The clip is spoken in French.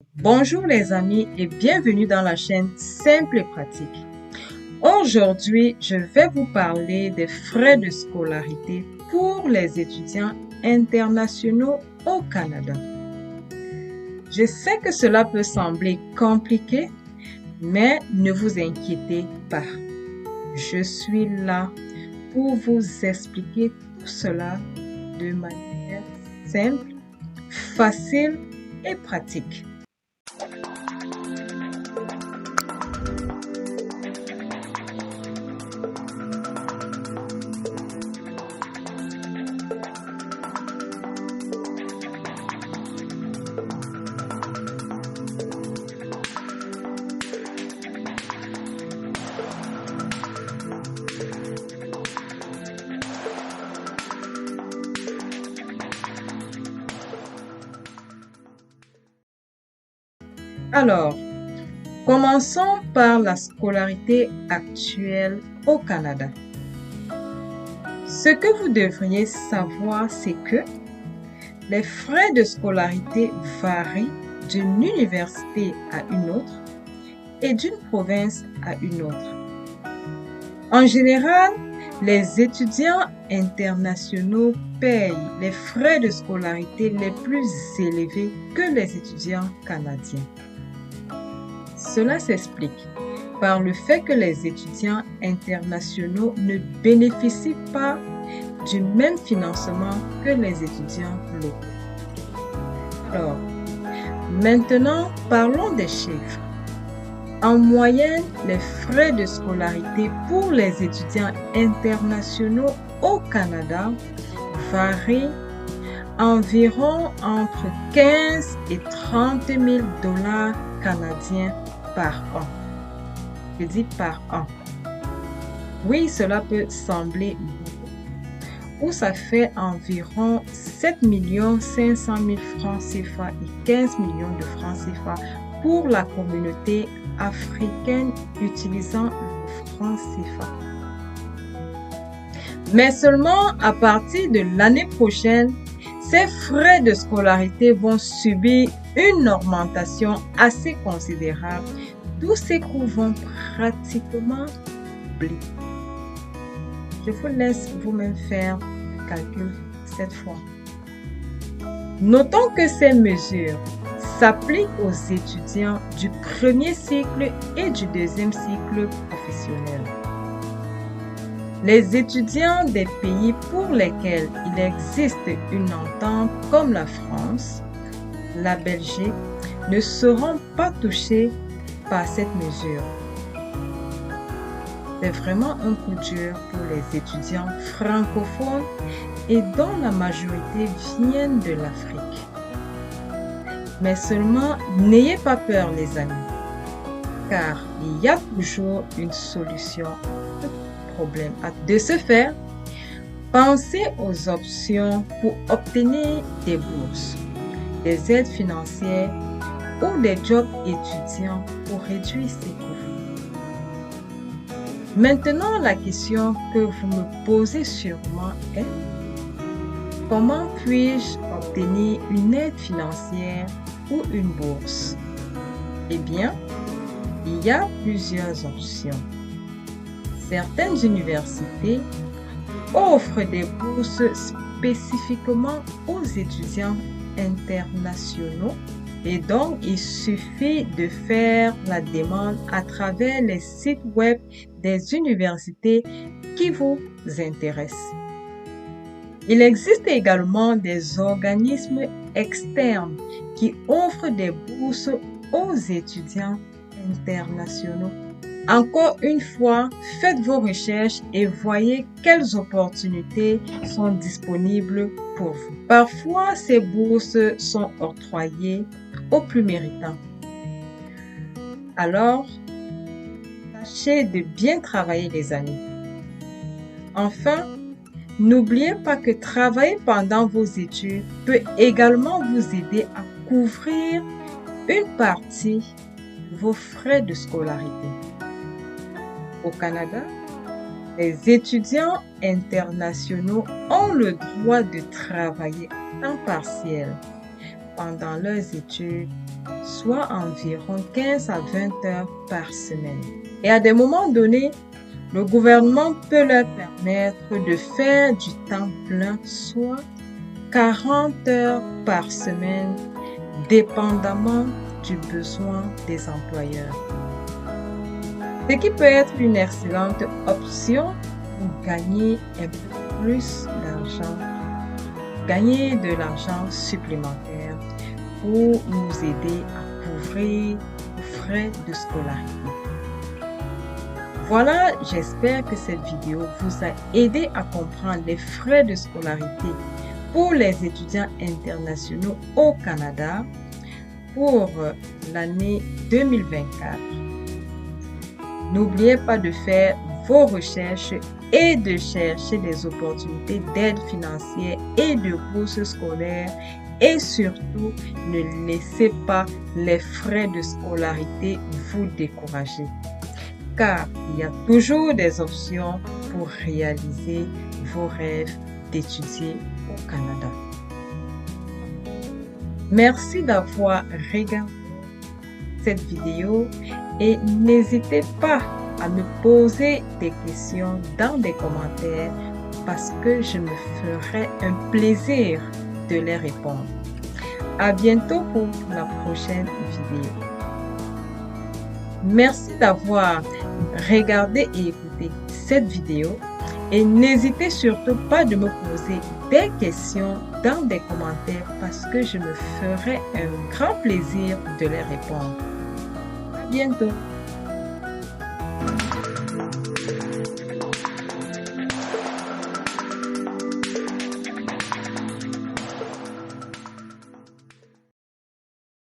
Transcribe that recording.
Bonjour les amis et bienvenue dans la chaîne Simple et Pratique. Aujourd'hui, je vais vous parler des frais de scolarité pour les étudiants internationaux au Canada. Je sais que cela peut sembler compliqué, mais ne vous inquiétez pas. Je suis là pour vous expliquer tout cela de manière simple, facile et pratique. Alors, commençons par la scolarité actuelle au Canada. Ce que vous devriez savoir, c'est que les frais de scolarité varient d'une université à une autre et d'une province à une autre. En général, les étudiants internationaux payent les frais de scolarité les plus élevés que les étudiants canadiens. Cela s'explique par le fait que les étudiants internationaux ne bénéficient pas du même financement que les étudiants locaux. Alors, maintenant, parlons des chiffres. En moyenne, les frais de scolarité pour les étudiants internationaux au Canada varient environ entre 15 et 30 000 $ canadiens par an. Je dis par an. Oui, cela peut sembler beaucoup, ou ça fait environ 7 500 000 francs CFA et 15 millions de francs CFA pour la communauté africaine utilisant le franc CFA. Mais seulement à partir de l'année prochaine, ces frais de scolarité vont subir une augmentation assez considérable. Tous ces coûts vont pratiquement doubler. Je vous laisse vous-même faire le calcul cette fois. Notons que ces mesures s'appliquent aux étudiants du premier cycle et du deuxième cycle professionnel. Les étudiants des pays pour lesquels il existe une entente comme la France, la Belgique, ne seront pas touchés par cette mesure. C'est vraiment un coup dur pour les étudiants francophones et dont la majorité viennent de l'Afrique. Mais seulement, n'ayez pas peur les amis, car il y a toujours une solution à tout problème. De ce fait, pensez aux options pour obtenir des bourses, des aides financières ou des jobs étudiants pour réduire ces coûts. Maintenant, la question que vous me posez sûrement est: comment puis-je obtenir une aide financière ou une bourse? Eh bien, il y a plusieurs options. Certaines universités offrent des bourses spécifiquement aux étudiants internationaux et donc il suffit de faire la demande à travers les sites web des universités qui vous intéressent. Il existe également des organismes externes qui offrent des bourses aux étudiants internationaux. Encore une fois, faites vos recherches et voyez quelles opportunités sont disponibles pour vous. Parfois, ces bourses sont octroyées aux plus méritants. Alors, tâchez de bien travailler les amis. Enfin, n'oubliez pas que travailler pendant vos études peut également vous aider à couvrir une partie de vos frais de scolarité. Au Canada, les étudiants internationaux ont le droit de travailler en temps partiel pendant leurs études soit environ 15 à 20 heures par semaine. Et à des moments donnés, le gouvernement peut leur permettre de faire du temps plein, soit 40 heures par semaine, dépendamment du besoin des employeurs. Ce qui peut être une excellente option pour gagner un peu plus d'argent, gagner de l'argent supplémentaire pour nous aider à couvrir les frais de scolarité. Voilà, j'espère que cette vidéo vous a aidé à comprendre les frais de scolarité pour les étudiants internationaux au Canada pour l'année 2024. N'oubliez pas de faire vos recherches et de chercher des opportunités d'aide financière et de bourses scolaires et surtout ne laissez pas les frais de scolarité vous décourager car il y a toujours des options pour réaliser vos rêves d'étudier au Canada. Merci d'avoir regardé cette vidéo et n'hésitez pas à me poser des questions dans les commentaires parce que je me ferai un plaisir de les répondre. À bientôt pour la prochaine vidéo. Merci d'avoir regardé et écouté cette vidéo et n'hésitez surtout pas de me poser des questions dans les commentaires parce que je me ferai un grand plaisir de les répondre. À bientôt.